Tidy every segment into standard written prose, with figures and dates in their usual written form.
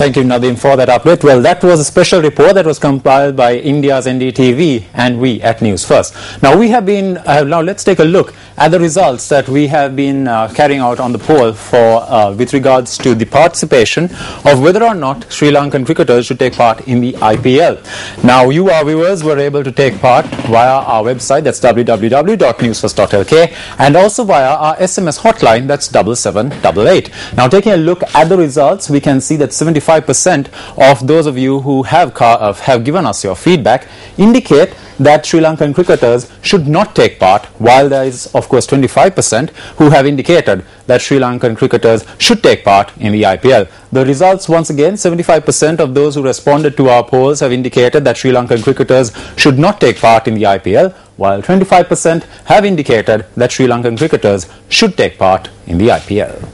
Thank you, Nadeem, for that update. Well, that was a special report that was compiled by India's NDTV and we at News First. Now, now let's take a look at the results that we have been carrying out on the poll for with regards to the participation of whether or not Sri Lankan cricketers should take part in the IPL. Now, you, our viewers, were able to take part via our website, that's www.newsfirst.lk, and also via our SMS hotline, that's 7788. Now, taking a look at the results, we can see that 75% of those of you who have given us your feedback indicate that Sri Lankan cricketers should not take part, while there is, of course, 25% who have indicated that Sri Lankan cricketers should take part in the IPL. The results, once again, 75% of those who responded to our polls have indicated that Sri Lankan cricketers should not take part in the IPL, while 25% have indicated that Sri Lankan cricketers should take part in the IPL.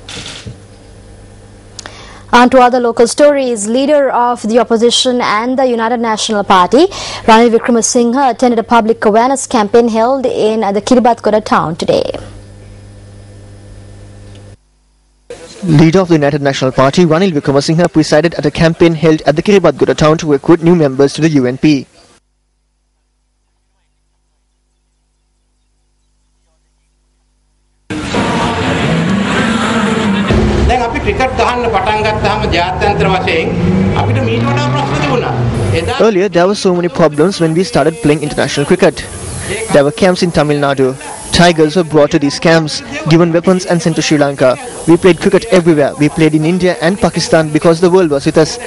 On to other local stories, leader of the opposition and the United National Party, Ranil Wickremesinghe, attended a public awareness campaign held in the Kiribathgoda town today. Leader of the United National Party, Ranil Wickremesinghe, presided at a campaign held at the Kiribathgoda town to recruit new members to the UNP. Earlier, there were so many problems when we started playing international cricket. There were camps in Tamil Nadu. Tigers were brought to these camps, given weapons and sent to Sri Lanka. We played cricket everywhere. We played in India and Pakistan because the world was with us.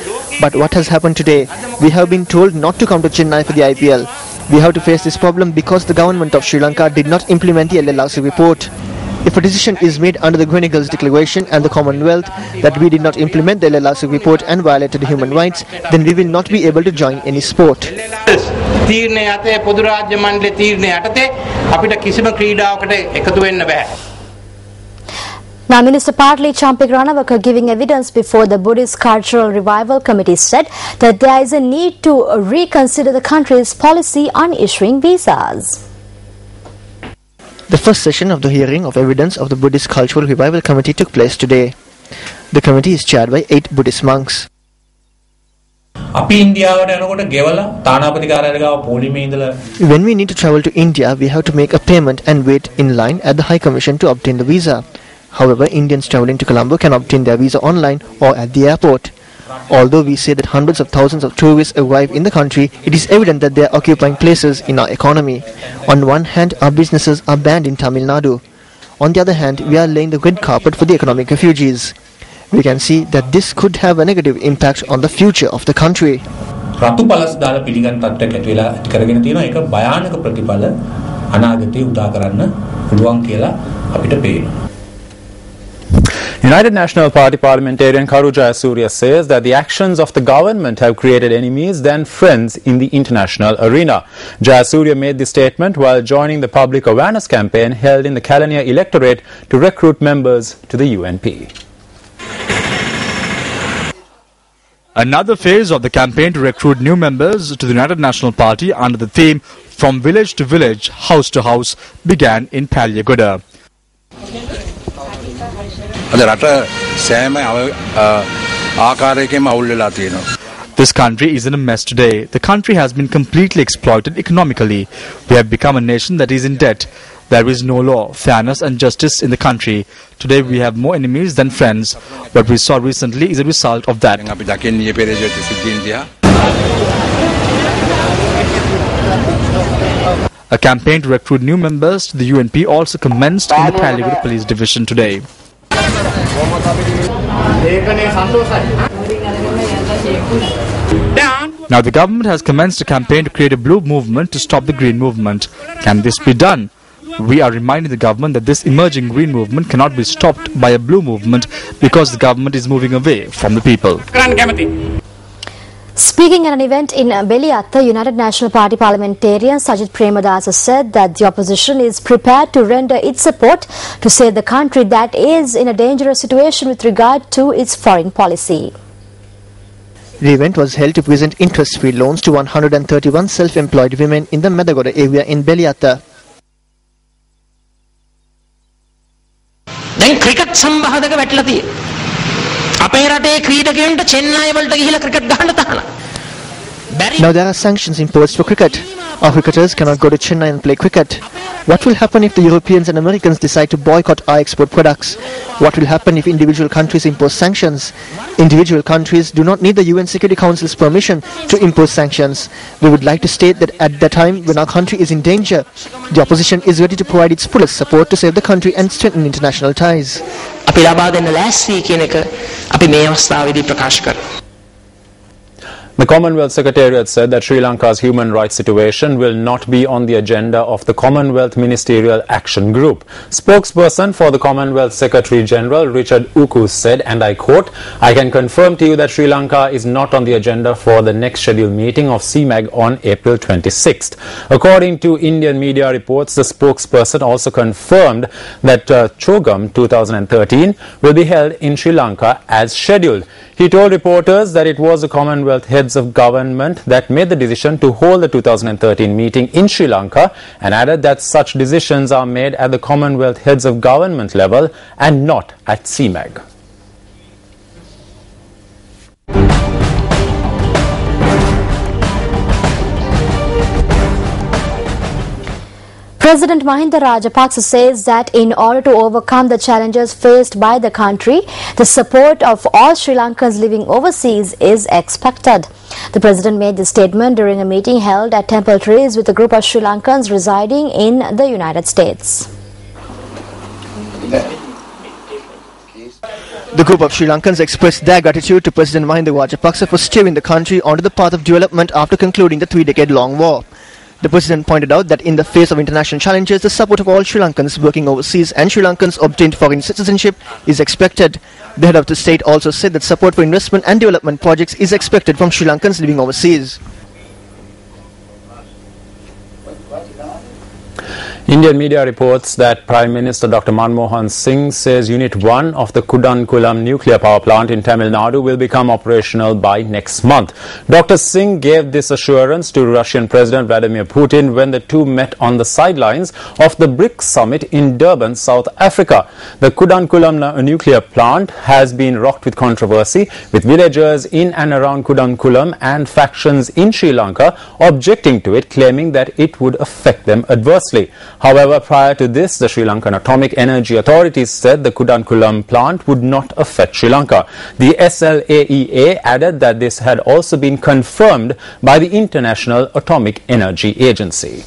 But what has happened today? We have been told not to come to Chennai for the IPL. We have to face this problem because the government of Sri Lanka did not implement the LLRC report. If a decision is made under the Grenagles Declaration and the Commonwealth that we did not implement the LLRC report and violated human rights, then we will not be able to join any sport. Now, Minister Partli Champik Ranawaka, giving evidence before the Buddhist Cultural Revival Committee, said that there is a need to reconsider the country's policy on issuing visas. The first session of the hearing of evidence of the Buddhist Cultural Revival Committee took place today. The committee is chaired by 8 Buddhist monks. When we need to travel to India, we have to make a payment and wait in line at the High Commission to obtain the visa. However, Indians traveling to Colombo can obtain their visa online or at the airport. Although we say that hundreds of thousands of tourists arrive in the country, it is evident that they are occupying places in our economy. On one hand, our businesses are banned in Tamil Nadu. On the other hand, we are laying the red carpet for the economic refugees. We can see that this could have a negative impact on the future of the country. United National Party parliamentarian Karu Jayasuriya says that the actions of the government have created enemies than friends in the international arena. Jayasuriya made this statement while joining the public awareness campaign held in the Kalaniya electorate to recruit members to the UNP. Another phase of the campaign to recruit new members to the United National Party under the theme From Village to Village, House to House began in Palyagoda. This country is in a mess today. The country has been completely exploited economically. We have become a nation that is in debt. There is no law, fairness and justice in the country. Today we have more enemies than friends. What we saw recently is a result of that. A campaign to recruit new members to the UNP also commenced in the Palyagoda Police Division today. Now the government has commenced a campaign to create a blue movement to stop the green movement. Can this be done? We are reminding the government that this emerging green movement cannot be stopped by a blue movement because the government is moving away from the people. Speaking at an event in Beliatta, United National Party parliamentarian Sajith Premadasa said that the opposition is prepared to render its support to save the country that is in a dangerous situation with regard to its foreign policy. The event was held to present interest-free loans to 131 self-employed women in the Medagoda area in Beliatta. දැන් cricket සම්බාධක වැටලා තියෙනවා. අපේ රටේ ක්‍රීඩකයන්ට චෙන්නයි වලට ගිහිලා cricket ගහන්න තහනම්. Now there are sanctions imposed for cricket. Our cricketers cannot go to Chennai and play cricket. What will happen if the Europeans and Americans decide to boycott our export products? What will happen if individual countries impose sanctions? Individual countries do not need the UN Security Council's permission to impose sanctions. We would like to state that at the time when our country is in danger, the opposition is ready to provide its fullest support to save the country and strengthen international ties. අපි ලබා දෙන්න ලෑස්ති කියන එක අපි මේ අවස්ථාවේදී ප්‍රකාශ කරනවා. The Commonwealth Secretariat said that Sri Lanka's human rights situation will not be on the agenda of the Commonwealth Ministerial Action Group. Spokesperson for the Commonwealth Secretary General Richard Uku said, and I quote, "I can confirm to you that Sri Lanka is not on the agenda for the next scheduled meeting of CMAG on April 26th. According to Indian media reports, the spokesperson also confirmed that Chogam 2013 will be held in Sri Lanka as scheduled. He told reporters that it was the Commonwealth heads of government that made the decision to hold the 2013 meeting in Sri Lanka, and added that such decisions are made at the Commonwealth heads of government level and not at CMAG. President Mahinda Rajapaksa says that in order to overcome the challenges faced by the country, the support of all Sri Lankans living overseas is expected. The President made this statement during a meeting held at Temple Trees with a group of Sri Lankans residing in the United States. The group of Sri Lankans expressed their gratitude to President Mahinda Rajapaksa for steering the country onto the path of development after concluding the 3-decade-long war. The President pointed out that in the face of international challenges, the support of all Sri Lankans working overseas and Sri Lankans obtained foreign citizenship is expected. The head of the state also said that support for investment and development projects is expected from Sri Lankans living overseas. Indian media reports that Prime Minister Dr. Manmohan Singh says Unit 1 of the Kudankulam nuclear power plant in Tamil Nadu will become operational by next month. Dr. Singh gave this assurance to Russian President Vladimir Putin when the two met on the sidelines of the BRICS summit in Durban, South Africa. The Kudankulam nuclear plant has been rocked with controversy, with villagers in and around Kudankulam and factions in Sri Lanka objecting to it, claiming that it would affect them adversely. However, prior to this, the Sri Lankan Atomic Energy Authority said the Kudankulam plant would not affect Sri Lanka. The SLAEA added that this had also been confirmed by the International Atomic Energy Agency.